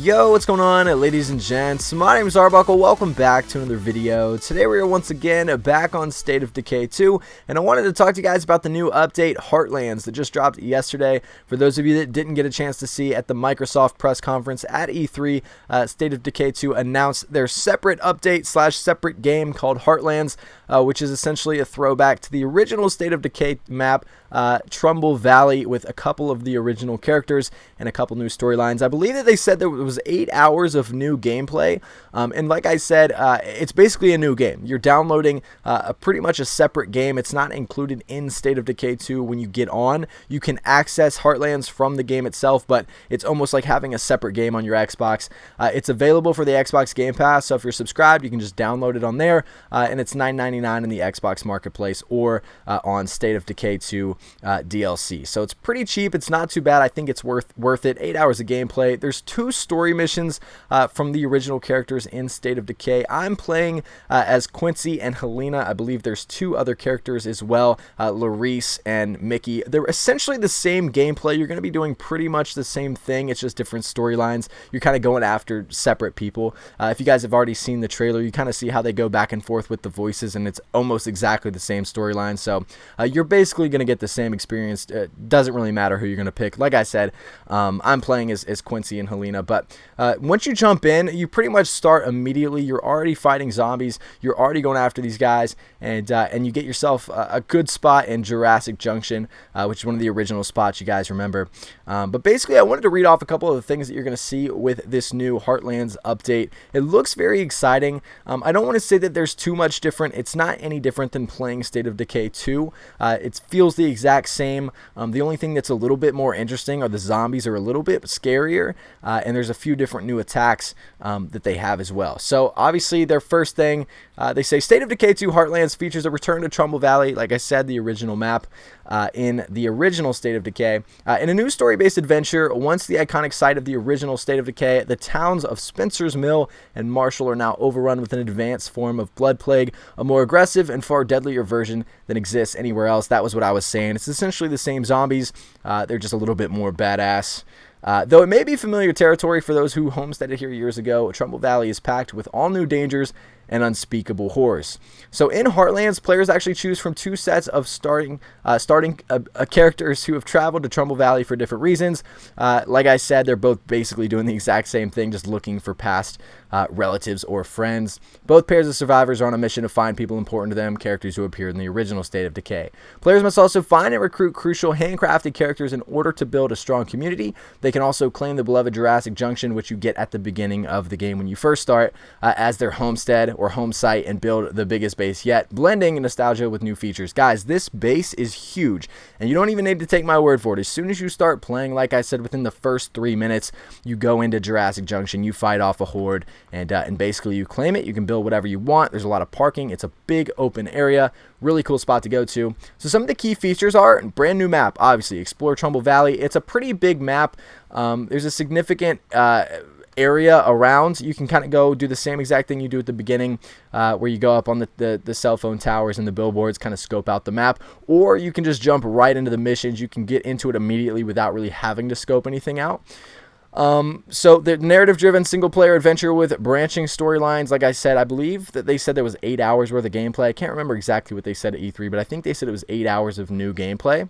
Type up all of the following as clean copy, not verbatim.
Yo, what's going on, ladies and gents? My name is Arbuckle. Welcome back to another video. Today we are once again back on State of Decay 2, and I wanted to talk to you guys about the new update, Heartlands, that just dropped yesterday. For those of you that didn't get a chance to see at the Microsoft press conference at E3, State of Decay 2 announced their separate update / separate game called Heartlands, which is essentially a throwback to the original State of Decay map, Trumbull Valley, with a couple of the original characters and a couple new storylines. I believe that they said there was 8 hours of new gameplay, and like I said, it's basically a new game. You're downloading pretty much a separate game. It's not included in State of Decay 2 when you get on. You can access Heartlands from the game itself, but it's almost like having a separate game on your Xbox. It's available for the Xbox Game Pass, so if you're subscribed, you can just download it on there, and it's $9.99 in the Xbox Marketplace or on State of Decay 2 DLC. So it's pretty cheap. It's not too bad. I think it's worth it. 8 hours of gameplay. There's 2 story missions from the original characters in State of Decay. I'm playing as Quincy and Helena. I believe there's 2 other characters as well, Larice and Mickey. They're essentially the same gameplay. You're going to be doing pretty much the same thing. It's just different storylines. You're kind of going after separate people. If you guys have already seen the trailer, you kind of see how they go back and forth with the voices, and it's almost exactly the same storyline. So you're basically going to get the same experience. It doesn't really matter who you're going to pick. Like I said, I'm playing as Quincy and Helena, but once you jump in, you pretty much start immediately. You're already fighting zombies. You're already going after these guys, and you get yourself a good spot in Jurassic Junction, which is one of the original spots you guys remember. But basically, I wanted to read off a couple of the things that you're going to see with this new Heartlands update. It looks very exciting. I don't want to say that there's too much different. It's not any different than playing State of Decay 2. It feels the exact same. The only thing that's a little bit more interesting are the zombies are a little bit scarier, and there's a few different new attacks that they have as well. So obviously their first thing, they say State of Decay 2 Heartlands features a return to Trumbull Valley, like I said, the original map in the original State of Decay. In a new story-based adventure, once the iconic site of the original State of Decay, the towns of Spencer's Mill and Marshall are now overrun with an advanced form of blood plague, a more aggressive and far deadlier version than exists anywhere else. That was what I was saying. It's essentially the same zombies. They're just a little bit more badass. Though it may be familiar territory for those who homesteaded here years ago, Trumbull Valley is packed with all new dangers and unspeakable horrors. So in Heartlands, players actually choose from 2 sets of starting characters who have traveled to Trumbull Valley for different reasons. Like I said, they're both basically doing the exact same thing, just looking for past relatives or friends. Both pairs of survivors are on a mission to find people important to them, characters who appeared in the original State of Decay. Players must also find and recruit crucial handcrafted characters in order to build a strong community. They can also claim the beloved Jurassic Junction, which you get at the beginning of the game when you first start, as their homestead or home site, and build the biggest base yet, blending nostalgia with new features. Guys, this base is huge, and you don't even need to take my word for it. As soon as you start playing, like I said, within the first 3 minutes, you go into Jurassic Junction, you fight off a horde, and basically you claim it. You can build whatever you want. There's a lot of parking. It's a big open area. Really cool spot to go to. So some of the key features are brand new map, obviously. Explore Trumbull Valley. It's a pretty big map. There's a significant area around. You can kind of go do the same exact thing you do at the beginning, where you go up on the cell phone towers and the billboards, kind of scope out the map, or you can just jump right into the missions. You can get into it immediately without really having to scope anything out. So the narrative-driven single-player adventure with branching storylines, like I said, I believe that they said there was 8 hours worth of gameplay. I can't remember exactly what they said at E3, but I think they said it was 8 hours of new gameplay.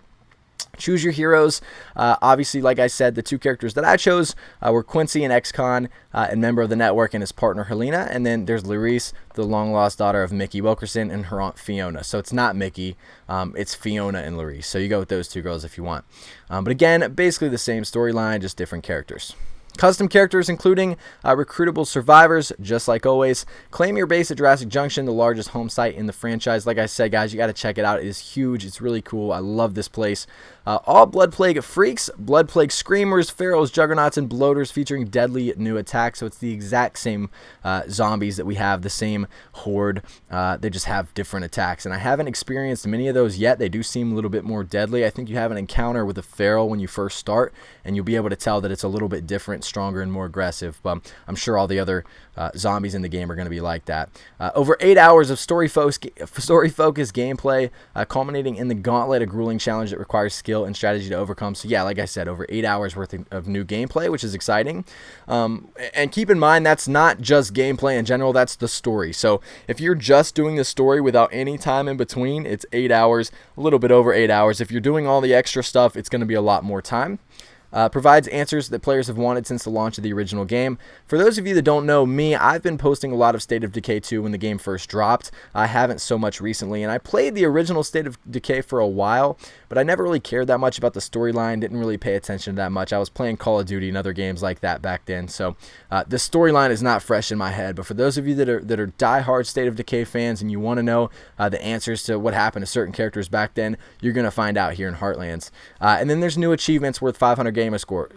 Choose your heroes. Obviously, like I said, the 2 characters that I chose were Quincy, an ex-con and member of the network, and his partner Helena. And then there's Larice, the long-lost daughter of Mickey Wilkerson, and her aunt Fiona. So it's not Mickey, it's Fiona and Larice. So you go with those 2 girls if you want. But again, basically the same storyline, just different characters. Custom characters, including recruitable survivors, just like always. Claim your base at Jurassic Junction, the largest home site in the franchise. Like I said, guys, you got to check it out. It is huge. It's really cool. I love this place. All Blood Plague freaks, Blood Plague screamers, pharaohs, juggernauts, and bloaters, featuring deadly new attacks. So it's the exact same zombies that we have, the same horde. They just have different attacks. And I haven't experienced many of those yet. They do seem a little bit more deadly. I think you have an encounter with a feral when you first start, and you'll be able to tell that it's a little bit different stronger and more aggressive, but I'm sure all the other zombies in the game are going to be like that. Over 8 hours of story-focused gameplay, culminating in the Gauntlet, a grueling challenge that requires skill and strategy to overcome. So yeah, like I said, over 8 hours worth of new gameplay, which is exciting. And keep in mind, that's not just gameplay in general, that's the story. So if you're just doing the story without any time in between, it's 8 hours, a little bit over 8 hours. If you're doing all the extra stuff, it's going to be a lot more time. Provides answers that players have wanted since the launch of the original game. For those of you that don't know me, I've been posting a lot of State of Decay 2 when the game first dropped. I haven't so much recently, and I played the original State of Decay for a while, but I never really cared that much about the storyline, didn't really pay attention to that much. I was playing Call of Duty and other games like that back then, so the storyline is not fresh in my head. But for those of you that are diehard State of Decay fans and you want to know the answers to what happened to certain characters back then, you're going to find out here in Heartlands. And then there's new achievements worth 500 gamer score.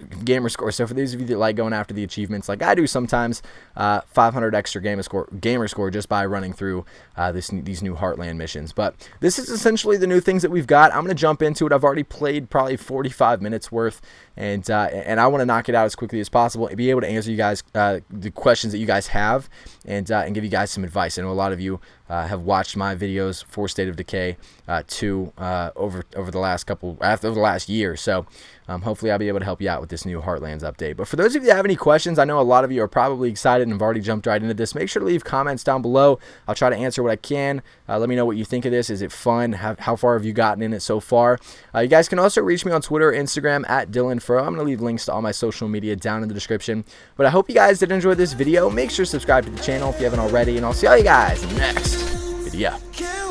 So for those of you that like going after the achievements like I do sometimes, 500 extra gamer score just by running through these new Heartland missions. But this is essentially the new things that we've got. I'm going to jump into it. I've already played probably 45 minutes worth, and I want to knock it out as quickly as possible and be able to answer you guys the questions that you guys have, and give you guys some advice. I know a lot of you have watched my videos for State of Decay 2 over the last year, so hopefully I'll be able to help you out with this new Heartlands update. But for those of you that have any questions, I know a lot of you are probably excited and have already jumped right into this. Make sure to leave comments down below. I'll try to answer what I can. Let me know what you think of this. Is it fun? How far have you gotten in it so far? You guys can also reach me on Twitter or Instagram at DylanFro. I'm going to leave links to all my social media down in the description. But I hope you guys did enjoy this video. Make sure to subscribe to the channel if you haven't already, and I'll see all you guys in the next video.